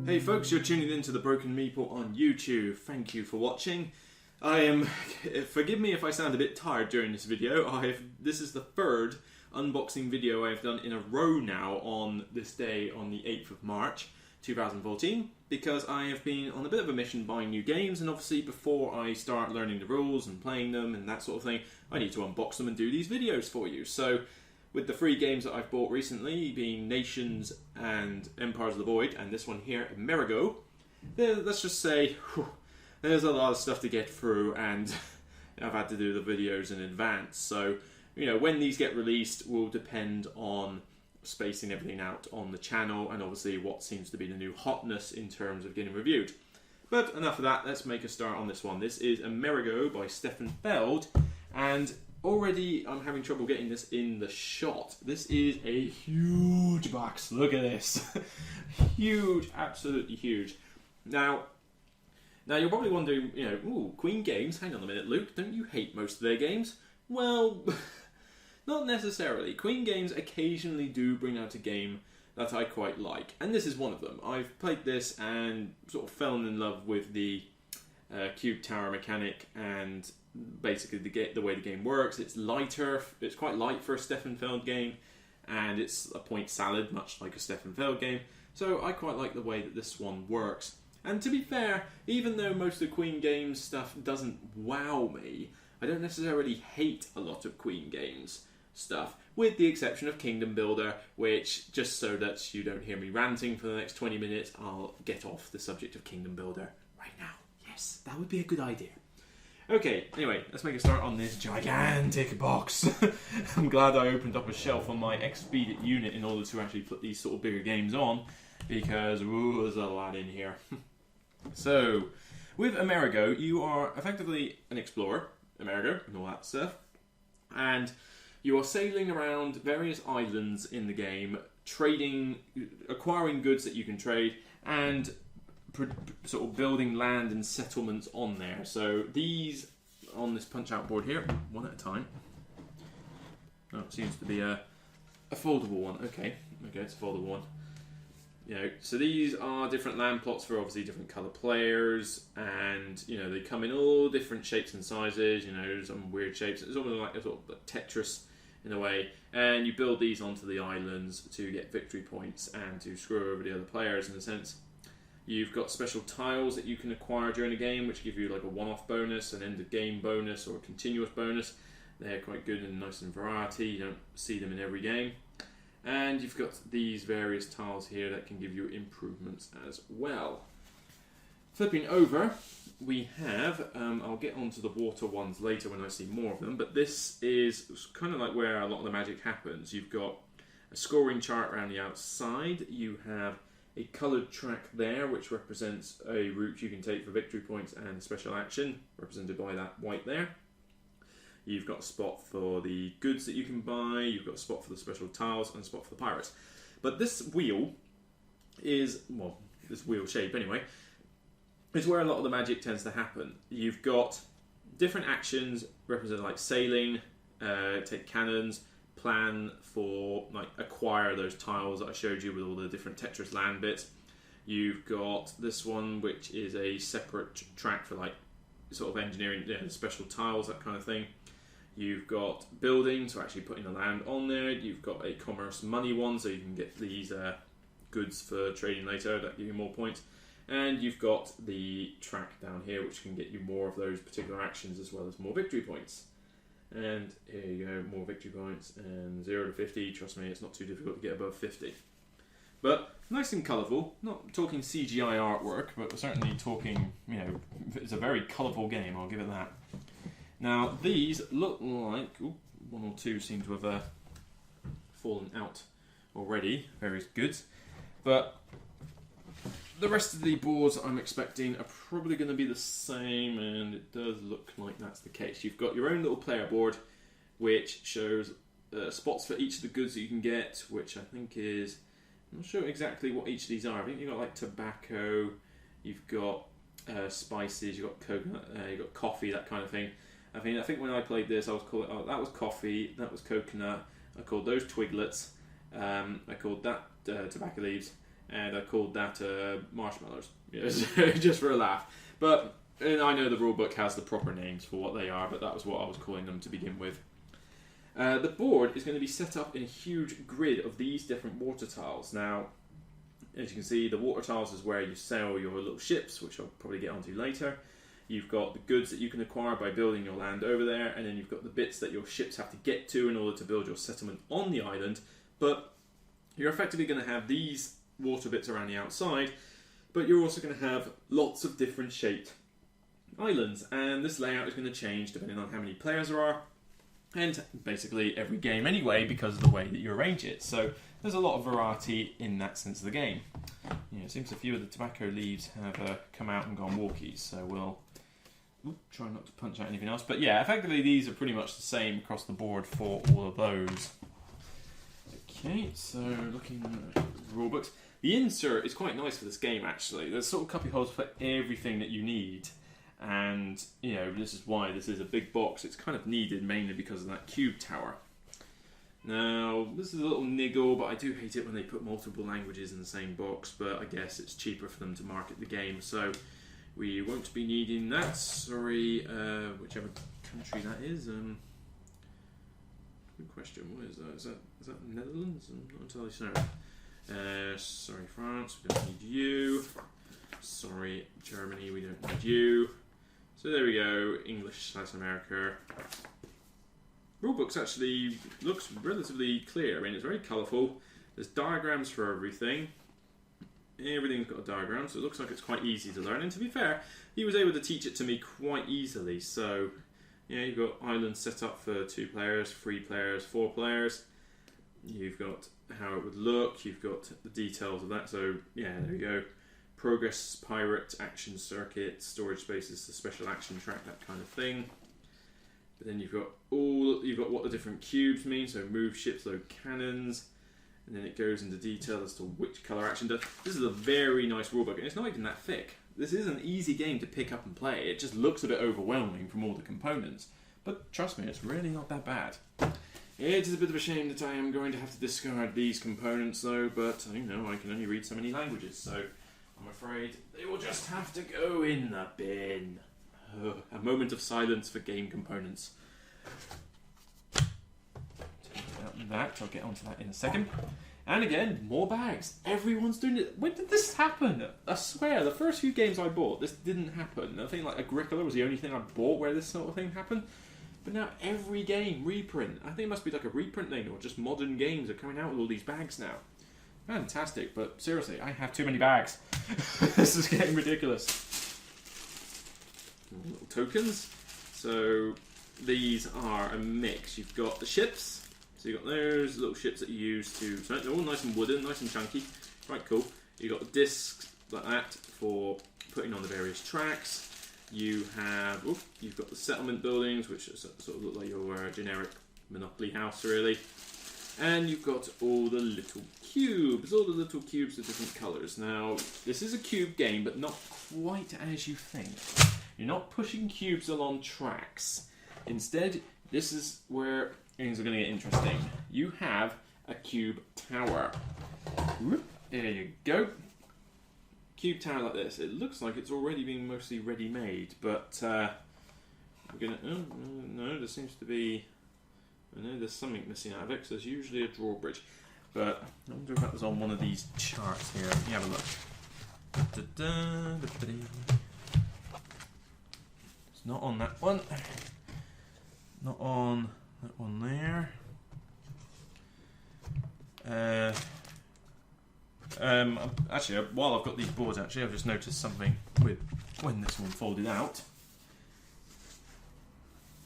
Hey folks, you're tuning in to the Broken Meeple on YouTube. Thank you for watching. Forgive me if I sound a bit tired during this video. This is the third unboxing video I've done in a row now on this day on the 8th of March 2014 because I have been on a bit of a mission buying new games, and obviously before I start learning the rules and playing them and that sort of thing, I need to unbox them and do these videos for you. So with the three games that I've bought recently, being Nations and Empires of the Void, and this one here, Amerigo, let's just say there's a lot of stuff to get through, and I've had to do the videos in advance. So, you know, when these get released will depend on spacing everything out on the channel, and obviously what seems to be the new hotness in terms of getting reviewed. But enough of that, let's make a start on this one. This is Amerigo by Stefan Feld, and already I'm having trouble getting this in the shot. This is a huge box. Look at this. Huge, absolutely huge. Now you're probably wondering, you know, ooh, Queen Games, hang on a minute, Luke, don't you hate most of their games? Well, not necessarily. Queen Games occasionally do bring out a game that I quite like, and this is one of them. I've played this and sort of fallen in love with the cube tower mechanic and basically the way the game works. It's lighter, it's quite light for a Stefan Feld game, and it's a point salad, much like a Stefan Feld game, so I quite like the way that this one works. And to be fair, even though most of Queen Games stuff doesn't wow me, I don't necessarily hate a lot of Queen Games stuff, with the exception of Kingdom Builder, which, just so that you don't hear me ranting for the next 20 minutes, I'll get off the subject of Kingdom Builder right now. Yes, that would be a good idea. Okay, anyway, let's make a start on this gigantic box. I'm glad I opened up a shelf on my Expedit unit in order to actually put these sort of bigger games on, because ooh, there's a lot in here. So, with Amerigo, you are effectively an explorer, Amerigo, and all that stuff, and you are sailing around various islands in the game, trading, acquiring goods that you can trade, and sort of building land and settlements on there. So these on this punch out board here, one at a time. Oh, it seems to be a foldable one. Okay, it's a foldable one. You know, so these are different land plots for obviously different colour players, and you know they come in all different shapes and sizes. You know, some weird shapes. It's almost like a sort of Tetris in a way, and you build these onto the islands to get victory points and to screw over the other players in a sense. You've got special tiles that you can acquire during the game, which give you like a one-off bonus, an end-of-game bonus, or a continuous bonus. They're quite good and nice in variety. You don't see them in every game. And you've got these various tiles here that can give you improvements as well. Flipping over, we have, I'll get onto the water ones later when I see more of them, but this is kind of like where a lot of the magic happens. You've got a scoring chart around the outside. You have a coloured track there, which represents a route you can take for victory points and special action, represented by that white there. You've got a spot for the goods that you can buy, you've got a spot for the special tiles, and a spot for the pirates. But this wheel is, well, this wheel shape anyway, is where a lot of the magic tends to happen. You've got different actions represented like sailing, take cannons, plan for, like, acquire those tiles that I showed you with all the different Tetris land bits. You've got this one, which is a separate track for like sort of engineering, special tiles, that kind of thing. You've got building, so actually putting the land on there. You've got a commerce money one, so you can get these goods for trading later that give you more points. And you've got the track down here, which can get you more of those particular actions as well as more victory points. And here you go, more victory points, and 0 to 50, trust me, it's not too difficult to get above 50. But nice and colourful, not talking CGI artwork, but we're certainly talking, you know, it's a very colourful game, I'll give it that. Now, these look like, ooh, one or two seem to have fallen out already, various goods, but the rest of the boards I'm expecting are probably going to be the same, and it does look like that's the case. You've got your own little player board, which shows spots for each of the goods that you can get, which I think is, I'm not sure exactly what each of these are. I think you've got like tobacco, you've got spices, you've got coconut, you've got coffee, that kind of thing. I think when I played this, I was calling, oh, that was coffee, that was coconut, I called those twiglets, I called that tobacco leaves, and I called that marshmallows, just for a laugh. But and I know the rulebook has the proper names for what they are, but that was what I was calling them to begin with. The board is going to be set up in a huge grid of these different water tiles. Now, as you can see, the water tiles is where you sail your little ships, which I'll probably get onto later. You've got the goods that you can acquire by building your land over there, and then you've got the bits that your ships have to get to in order to build your settlement on the island. But you're effectively going to have these water bits around the outside, but you're also going to have lots of different shaped islands, and this layout is going to change depending on how many players there are, and basically every game anyway, because of the way that you arrange it. So there's a lot of variety in that sense of the game. It seems a few of the tobacco leaves have come out and gone walkies, so we'll try not to punch out anything else. But yeah, effectively these are pretty much the same across the board for all of those. Okay, so looking at the rule books. The insert is quite nice for this game actually. There's sort of cubby holes for everything that you need. And, this is why this is a big box. It's kind of needed mainly because of that cube tower. Now, this is a little niggle, but I do hate it when they put multiple languages in the same box, but I guess it's cheaper for them to market the game, so we won't be needing that. Sorry, whichever country that is. Good question. What is that? Is that Netherlands? I'm not entirely sure. Sorry, France. We don't need you. Sorry, Germany. We don't need you. So there we go. English / America. Rulebook's actually looks relatively clear. I mean, it's very colourful. There's diagrams for everything. Everything's got a diagram, so it looks like it's quite easy to learn. And to be fair, he was able to teach it to me quite easily. So, you've got islands set up for 2 players, 3 players, 4 players. You've got how it would look. You've got the details of that. So, yeah, there you go. Progress, pirate, action circuit, storage spaces, the special action track, that kind of thing. But then you've got what the different cubes mean. So move ships, load cannons. And then it goes into detail as to which colour action does. This is a very nice rulebook, and it's not even that thick. This is an easy game to pick up and play. It just looks a bit overwhelming from all the components. But trust me, it's really not that bad. It is a bit of a shame that I am going to have to discard these components though, but I can only read so many languages, so I'm afraid they will just have to go in the bin. A moment of silence for game components. I'll get onto that in a second. And again, more bags. Everyone's doing it. When did this happen? I swear, the first few games I bought, this didn't happen. I think like Agricola was the only thing I bought where this sort of thing happened. But now every game, reprint. I think it must be like a reprint thing, or just modern games are coming out with all these bags now. Fantastic, but seriously, I have too many bags. This is getting ridiculous. Little tokens. So these are a mix. You've got the ships. So you've got those little ships that you use to... So they're all nice and wooden, nice and chunky. Quite cool. You've got discs like that for putting on the various tracks. You've got the settlement buildings, which sort of look like your generic Monopoly house, really. And you've got all the little cubes of different colours. Now, this is a cube game, but not quite as you think. You're not pushing cubes along tracks. Instead, this is where things are going to get interesting. You have a cube tower. There you go. Cube tower like this. It looks like it's already been mostly ready-made, but we're gonna. Oh no, there seems to be. I know there's something missing out of it. Cause there's usually a drawbridge, but I wonder if that was on one of these charts here. Let me have a look. It's not on that one. Not on that one there. Actually, while I've got these boards, I've just noticed something with when this one folded out.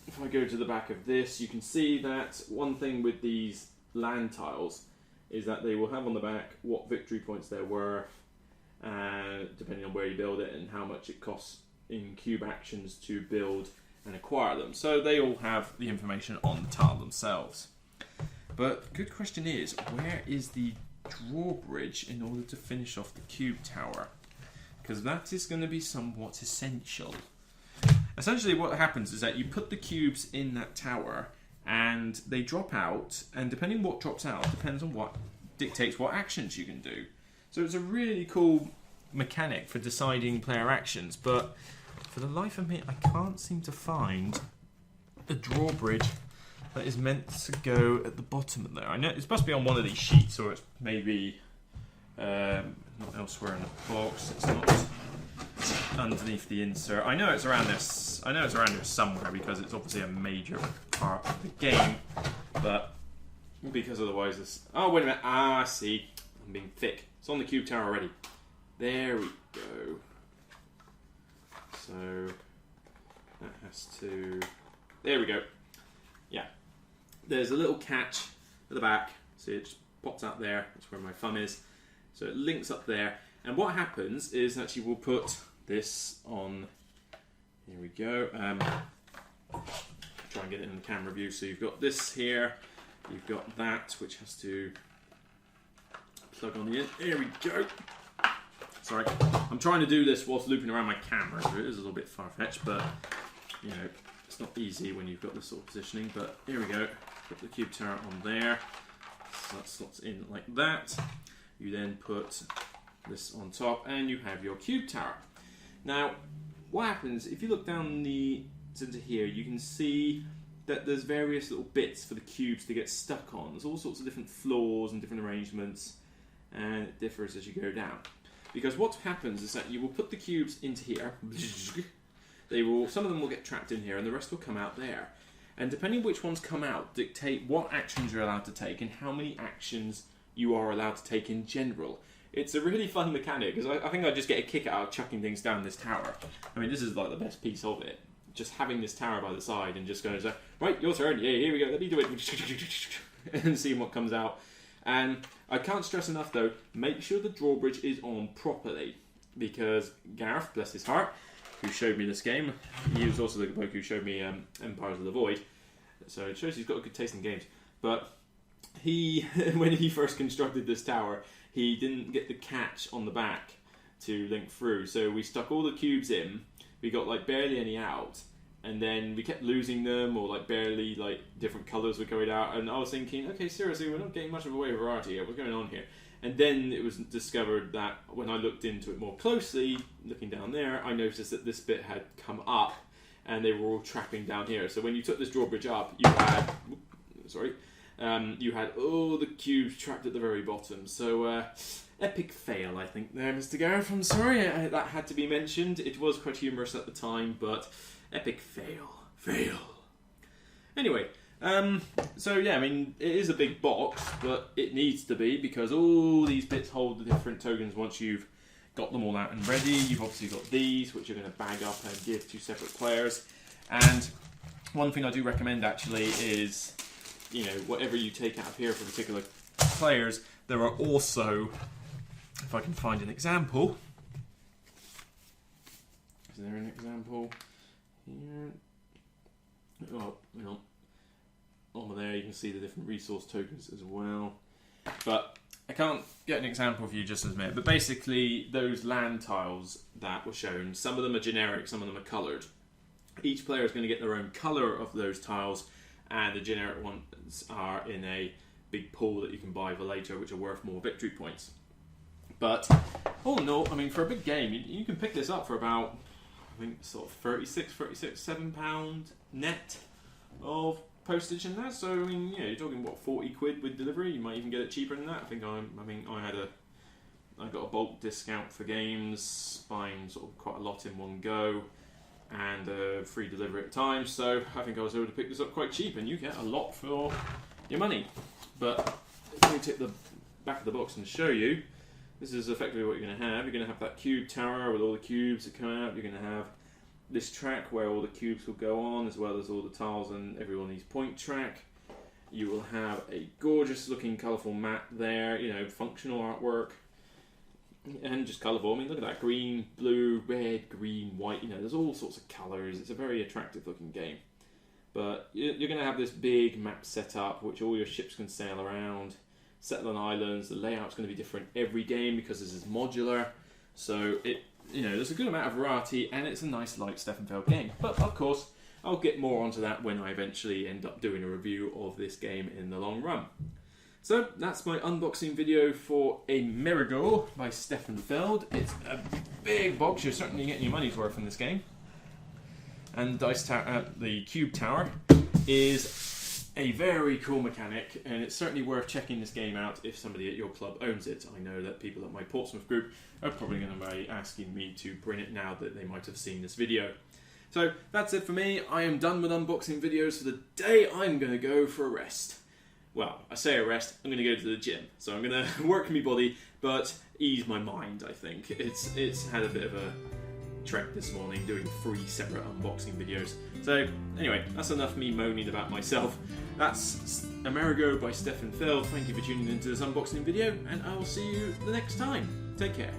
If I go to the back of this, you can see that one thing with these land tiles is that they will have on the back what victory points they're worth, depending on where you build it and how much it costs in cube actions to build and acquire them. So they all have the information on the tile themselves. But good question is, where is the drawbridge in order to finish off the cube tower? Because that is going to be somewhat essential. Essentially what happens is that you put the cubes in that tower and they drop out, and depending on what drops out depends on what dictates what actions you can do. So it's a really cool mechanic for deciding player actions, but for the life of me, I can't seem to find the drawbridge that is meant to go at the bottom of there. I know it's supposed to be on one of these sheets, or it's maybe not elsewhere in the box. It's not underneath the insert. I know it's around this. I know it's around here somewhere because it's obviously a major part of the game. But because otherwise, this. Oh wait a minute! Ah, I see. I'm being thick. It's on the cube tower already. There we go. So that has to. There we go. Yeah. There's a little catch at the back. See, it just pops out there. That's where my thumb is. So it links up there. And what happens is actually we'll put this on. Here we go. Try and get it in the camera view. So you've got this here. You've got that, which has to plug on the end. There we go. Sorry, I'm trying to do this whilst looping around my camera, so it is a little bit far-fetched, but you know, it's not easy when you've got this sort of positioning. But here we go. Put the cube tower on there. So that slots in like that. You then put this on top, and you have your cube tower. Now, what happens if you look down the center here? You can see that there's various little bits for the cubes to get stuck on. There's all sorts of different floors and different arrangements, and it differs as you go down. Because what happens is that you will put the cubes into here. They will. Some of them will get trapped in here, and the rest will come out there. And depending which ones come out, dictate what actions you're allowed to take and how many actions you are allowed to take in general. It's a really fun mechanic because I think I just get a kick out of chucking things down this tower. I mean, this is like the best piece of it. Just having this tower by the side and just going, right, your turn. Yeah, here we go. Let me do it, and seeing what comes out. And I can't stress enough though, make sure the drawbridge is on properly, because Gareth, bless his heart, who showed me this game, he was also the bloke who showed me Empires of the Void, so it shows he's got a good taste in games. But he, when he first constructed this tower, he didn't get the catch on the back to link through, so we stuck all the cubes in, we got like barely any out, and then we kept losing them, or like barely, like different colours were going out, and I was thinking, okay, seriously, we're not getting much of a way of variety here, what's going on here? And then it was discovered that when I looked into it more closely, looking down there, I noticed that this bit had come up, and they were all trapping down here. So when you took this drawbridge up, you had, you had all the cubes trapped at the very bottom. So epic fail, I think, there, Mr. Gareth. I'm sorry, that had to be mentioned. It was quite humorous at the time, but epic fail. Anyway, so yeah, I mean, it is a big box, but it needs to be, because all these bits hold the different tokens once you've got them all out and ready. You've obviously got these, which you're going to bag up and give to separate players. And one thing I do recommend actually is, you know, whatever you take out of here for particular players, there are also, if I can find an example, is there an example here? Oh, hang on. On there you can see the different resource tokens as well. But I can't get an example for you just as a minute. But basically, those land tiles that were shown, some of them are generic, some of them are coloured. Each player is going to get their own colour of those tiles, and the generic ones are in a big pool that you can buy for later, which are worth more victory points. But all in all, I mean, for a big game, you can pick this up for about, I think, sort of £7 net of postage and that. So I mean, yeah, you're talking what, 40 quid with delivery. You might even get it cheaper than that. I think I got a bulk discount for games, buying sort of quite a lot in one go, and free delivery at times. So I think I was able to pick this up quite cheap, and you get a lot for your money. But let me take the back of the box and show you. This is effectively what you're going to have. You're going to have that cube tower with all the cubes that come out. You're going to have this track where all the cubes will go on, as well as all the tiles and every one of these point track. You will have a gorgeous looking colourful map there, you know, functional artwork, and just colourful. I mean, look at that, green, blue, red, green, white, you know, there's all sorts of colours. It's a very attractive looking game. But you're going to have this big map set up, which all your ships can sail around, settle on islands. The layout's going to be different every game because this is modular. So there's a good amount of variety, and it's a nice light Steffenfeld game. But of course, I'll get more onto that when I eventually end up doing a review of this game in the long run. So that's my unboxing video for Amerigo by Stefan Feld. It's a big box. You're certainly getting your money's worth in this game. And the Cube Tower is a very cool mechanic, and it's certainly worth checking this game out if somebody at your club owns it. I know that people at my Portsmouth group are probably going to be asking me to bring it now that they might have seen this video. So that's it for me. I am done with unboxing videos for the day. I'm going to go for a rest. Well, I say a rest, I'm going to go to the gym. So I'm going to work my body, but ease my mind, I think. It's had a bit of a trek this morning, doing 3 separate unboxing videos. So anyway, that's enough me moaning about myself. That's Amerigo by Stefan Feld. Thank you for tuning into this unboxing video, and I will see you the next time. Take care.